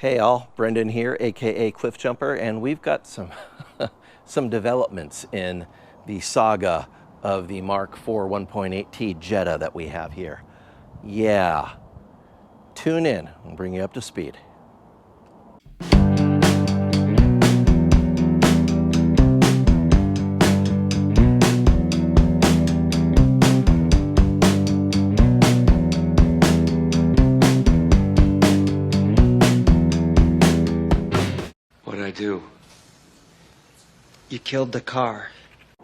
Hey all, Brendan here, aka Cliff Jumper, and we've got some some developments in the saga of the Mk4 1.8T Jetta that we have here. Yeah, tune in, I'll bring you up to speed. What'd I do? You killed the car.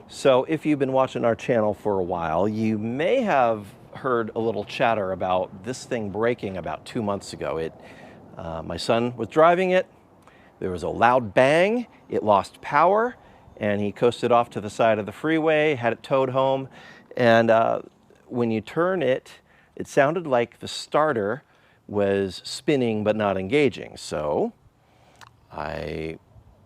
So if you've been watching our channel for a while, you may have heard a little chatter about this thing breaking about 2 months ago. My son was driving it, there was a loud bang, it lost power, and he coasted off to the side of the freeway, had it towed home, and when you turn it, it sounded like the starter was spinning but not engaging. So I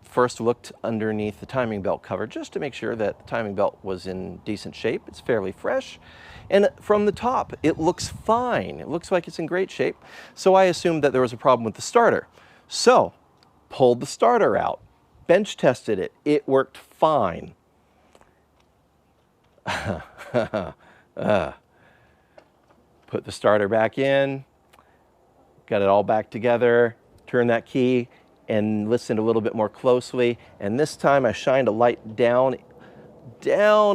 first looked underneath the timing belt cover just to make sure that the timing belt was in decent shape. It's fairly fresh. And from the top, it looks fine. It looks like it's in great shape. So I assumed that there was a problem with the starter. So, pulled the starter out, bench tested it. It worked fine. Put the starter back in, got it all back together, turned that key, and listened a little bit more closely. And this time I shined a light down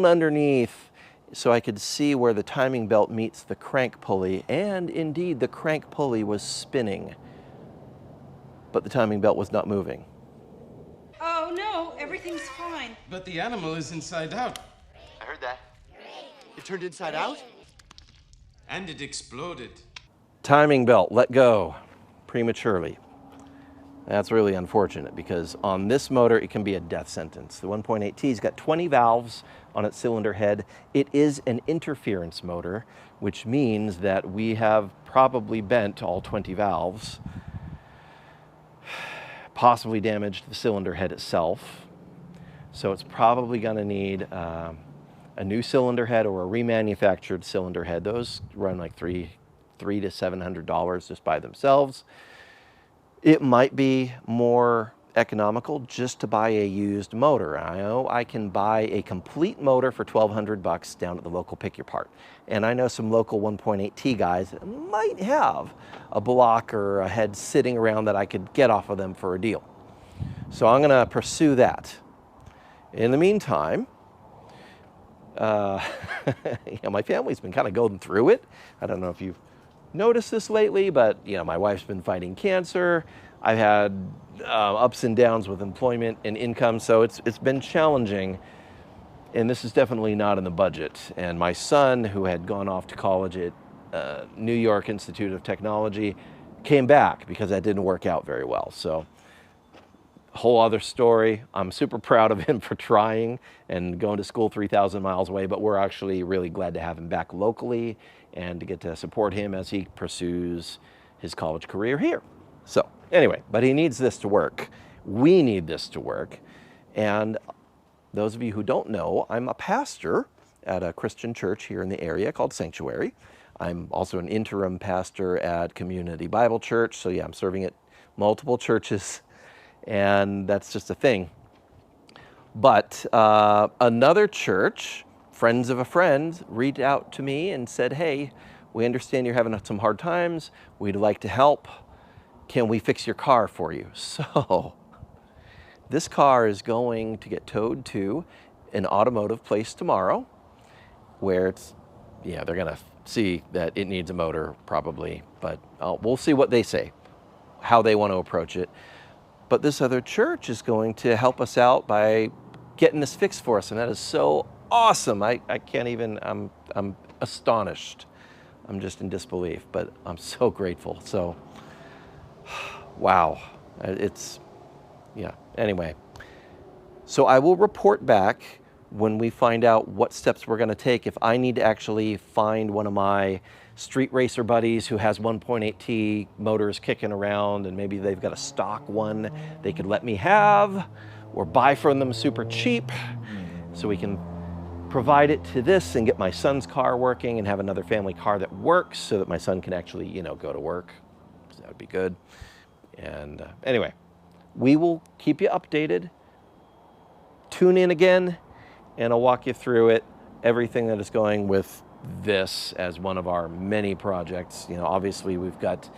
underneath so I could see where the timing belt meets the crank pulley. And indeed, the crank pulley was spinning, but the timing belt was not moving. Oh no, everything's fine. But the animal is inside out. I heard that. It turned inside out? And it exploded. Timing belt let go prematurely. That's really unfortunate because on this motor, it can be a death sentence. The 1.8T's got 20 valves on its cylinder head. It is an interference motor, which means that we have probably bent all 20 valves, possibly damaged the cylinder head itself. So it's probably gonna need a new cylinder head or a remanufactured cylinder head. Those run like $300 to $700 just by themselves. It might be more economical just to buy a used motor. I know I can buy a complete motor for $1,200 down at the local Pick Your Part. And I know some local 1.8T guys that might have a block or a head sitting around that I could get off of them for a deal. So I'm gonna pursue that. In the meantime, my family's been kind of going through it. I don't know if you've noticed this lately, but my wife's been fighting cancer. I've had ups and downs with employment and income, so it's been challenging, and this is definitely not in the budget. And my son, who had gone off to college at New York Institute of Technology, came back because that didn't work out very well. So whole other story. I'm super proud of him for trying and going to school 3,000 miles away, but we're actually really glad to have him back locally and to get to support him as he pursues his college career here. So anyway, but he needs this to work. We need this to work. And those of you who don't know, I'm a pastor at a Christian church here in the area called Sanctuary. I'm also an interim pastor at Community Bible Church. So yeah, I'm serving at multiple churches, and that's just a thing. But another church, friends of a friend, reached out to me and said, hey, we understand you're having some hard times. We'd like to help. Can we fix your car for you? So this car is going to get towed to an automotive place tomorrow where they're gonna see that it needs a motor probably, but we'll see what they say, how they want to approach it. But this other church is going to help us out by getting this fixed for us, and that is so awesome. I can't even, I'm astonished. I'm just in disbelief, but I'm so grateful. So, wow, anyway. So I will report back when we find out what steps we're gonna take. If I need to actually find one of my street racer buddies who has 1.8T motors kicking around and maybe they've got a stock one they could let me have or buy from them super cheap so we can provide it to this and get my son's car working and have another family car that works so that my son can actually, go to work. So that would be good. And anyway, we will keep you updated. Tune in again, and I'll walk you through it, everything that is going with this as one of our many projects. You know, obviously we've got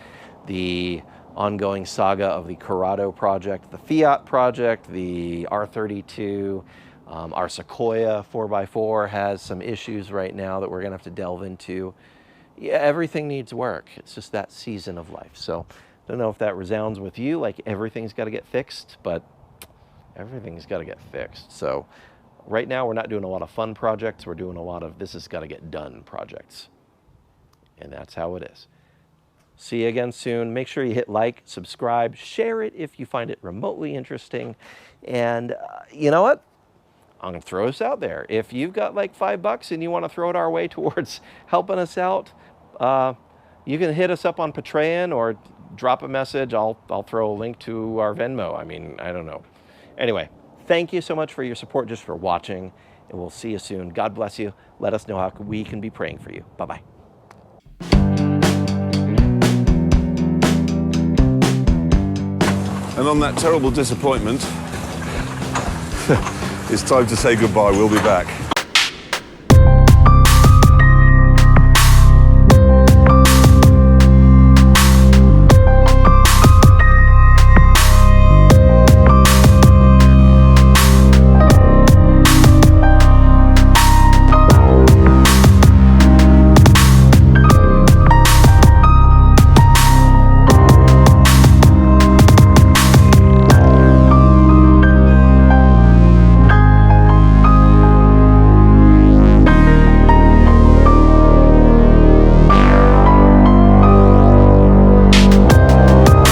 the ongoing saga of the Corrado project, the Fiat project, the R32, our Sequoia 4x4 has some issues right now that we're gonna have to delve into. Yeah, everything needs work. It's just that season of life. So I don't know if that resounds with you, like everything's gotta get fixed, but everything's gotta get fixed. So right now we're not doing a lot of fun projects, we're doing a lot of this has gotta get done projects. And that's how it is. See you again soon. Make sure you hit like, subscribe, share it if you find it remotely interesting. And you know what? I'm gonna throw this out there. If you've got like $5 and you wanna throw it our way towards helping us out, you can hit us up on Patreon or drop a message. I'll throw a link to our Venmo. I mean, I don't know. Anyway, thank you so much for your support, just for watching, and we'll see you soon. God bless you. Let us know how we can be praying for you. Bye-bye. And on that terrible disappointment, it's time to say goodbye. We'll be back.